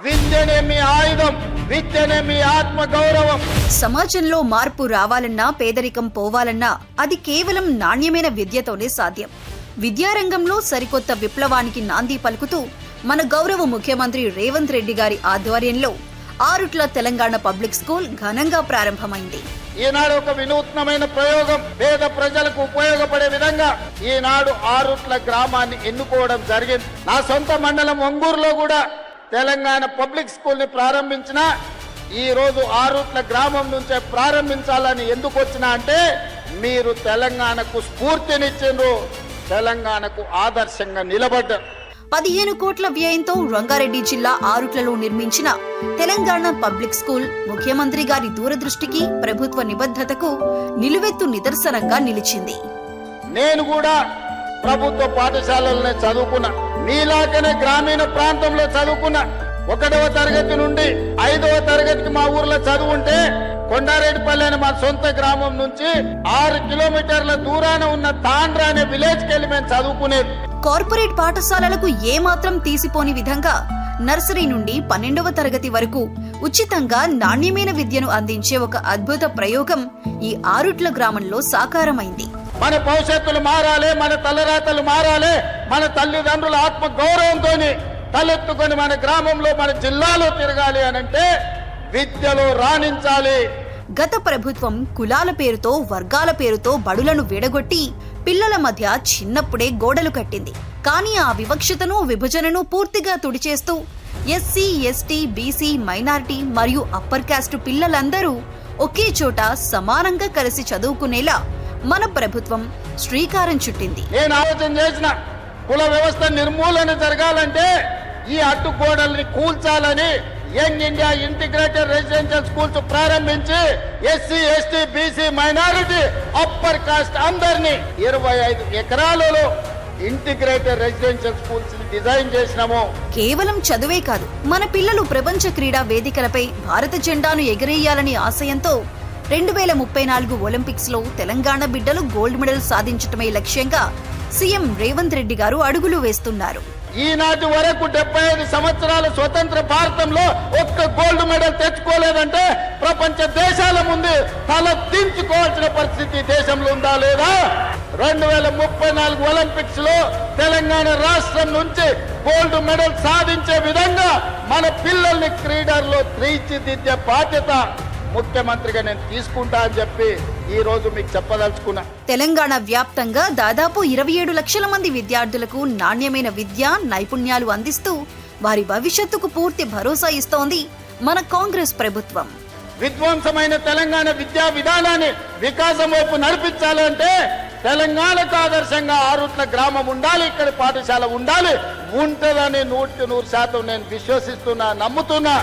విద్యనే మీ ఆయుధం, విద్యనే మీ ఆత్మ గౌరవం. సమాజంలో మార్పు రావాలన్నా, పేదరికం పోవాలన్నా అది కేవలం నాణ్యమైన విద్యతోనే సాధ్యం. విద్యారంగంలో సరికొత్త విప్లవానికి నాంది పలుకుతూ మన గౌరవ ముఖ్యమంత్రి రేవంత్ రెడ్డి గారి ఆధ్వర్యంలో ఆరుట్ల తెలంగాణ పబ్లిక్ స్కూల్ ఘనంగా ప్రారంభమైంది. ఈనాడు ఒక వినూత్నమైన ప్రయోగం, పేద ప్రజలకు ఉపయోగపడే విధంగా ఈనాడు ఆరుట్ల గ్రామాన్ని ఎన్నుకోవడం జరిగింది. నా సొంత మండలం ఒంగూరులో కూడా తెలంగాణ పబ్లిక్ స్కూల్ ని ప్రారంభించిన ఈ రోజు ఆరుట్ల గ్రామం నుంచే ప్రారంభించాలని ఎందుకు వచ్చినా అంటే మీరు తెలంగాణకు స్ఫూర్తినిచ్చిండ్రు, తెలంగాణకు ఆదర్శంగా నిలబడ్డారు. 15 కోట్ల వ్యయంతో రంగారెడ్డి జిల్లా ఆరుట్లలో నిర్మించిన తెలంగాణ పబ్లిక్ స్కూల్ ముఖ్యమంత్రి గారి దూరదృష్టికి, ప్రభుత్వ నిబద్ధతకు నిలువెత్తు నిదర్శనంగా నిలిచింది. నేను కూడా ప్రభుత్వ పాఠశాలలనే చదువుకున్నా, మీలాగనే గ్రామీణ ప్రాంతంలో చదువుకున్నా. 1వ తరగతి నుండి 5వ తరగతికి మా ఊర్లో చదువుంటే కొండారెడ్డిపల్లి అనే మా సొంత గ్రామం నుంచి 6 కిలోమీటర్ల దూరాన ఉన్న తాండ్రా అనే విలేజ్ కి వెళ్ళి మేము చదువుకునేది. కార్పొరేట్ పాఠశాలలకు ఏమాత్రం తీసిపోని విధంగా నర్సరీ నుండి 12వ తరగతి వరకు ఉచితంగా నాణ్యమైన విద్యను అందించే ఒక అద్భుత ప్రయోగం ఈ ఆరుట్ల గ్రామంలో సాకారమైంది. మన భవిష్యత్తులు మారాలి, మన తలరాతలు మారాలి, మన తల్లిదండ్రుల ఆత్మ గౌరవంతో తలెత్తుకొని మన గ్రామంలో, మన జిల్లాలో తిరగాలి అనంటే విద్యలో రాణించాలి. గత ప్రభుత్వం కులాల పేరుతో, వర్గాల పేరుతో బడులను విడగొట్టి పిల్లల మధ్య చిన్నప్పుడే గోడలు కట్టింది. కానీ ఆ వివక్షతను, విభజనను పూర్తిగా తుడిచేస్తూ ఎస్సీ, ఎస్టీ, బీసీ, మైనారిటీ మరియు అప్పర్ కాస్ట్ పిల్లలందరూ ఒకే చోట సమానంగా కలిసి చదువుకునేలా మన ప్రభుత్వం శ్రీకారం చుట్టింది. నేను ఆలోచన చేసిన కుల వ్యవస్థ నిర్మూలన జరగాలంటే ఈ అడ్డుగోడల్ని కూల్చాలని young India integrated residential schools ప్రారంభించి SC, ST, BC, minority, upper caste అందరినీ 25 ఎకరాలలో ఇంటిగ్రేటెడ్ రెసిడెన్షియల్ స్కూల్స్ డిజైన్ చేసినాము. కేవలం చదువే కాదు, మన పిల్లలు ప్రపంచ క్రీడా వేదికలపై భారత జెండాను ఎగరేయాలని ఆశయంతో 2034 ఒలింపిక్స్ లో తెలంగాణ బిడ్డలు గోల్డ్ మెడల్ సాధించటమే లక్ష్యంగా సీఎం రేవంత్ రెడ్డి గారు అడుగులు వేస్తున్నారు. ఈనాటి వరకు 75 సంవత్సరాల స్వతంత్ర భారతంలో ఒక్క గోల్డ్ మెడల్ తెచ్చుకోలేదంటే ప్రపంచ దేశాల ముందు తల దించుకోవాల్సిన పరిస్థితి దేశంలో ఉందా లేదా? 2034 ఒలింపిక్స్ లో తెలంగాణ రాష్ట్రం నుంచి గోల్డ్ మెడల్ సాధించే విధంగా మన పిల్లల్ని క్రీడల్లో తీర్చిదిద్దే బాధ్యత ముఖ్యమంత్రిగా నేను తీసుకుంటా అని చెప్పి ఈ రోజు మీకు చెప్పదలుచుకున్నా. తెలంగాణ వ్యాప్తంగా దాదాపు 27 లక్షల మంది విద్యార్థులకు నాణ్యమైన విద్య, నైపుణ్యాలు అందిస్తూ వారి భవిష్యత్తుకు పూర్తి భరోసా ఇస్తోంది మన కాంగ్రెస్ ప్రభుత్వం. విధ్వంసమైన తెలంగాణ విద్యా విధానాన్ని వికాసం వైపు నడిపించాలంటే తెలంగాణకు ఆదర్శంగా ఆరుట్ల గ్రామం ఉండాలి, ఇక్కడ పాఠశాల ఉండాలి. ఉంటుందని 100% నేను విశ్వసిస్తున్నా, నమ్ముతున్నా.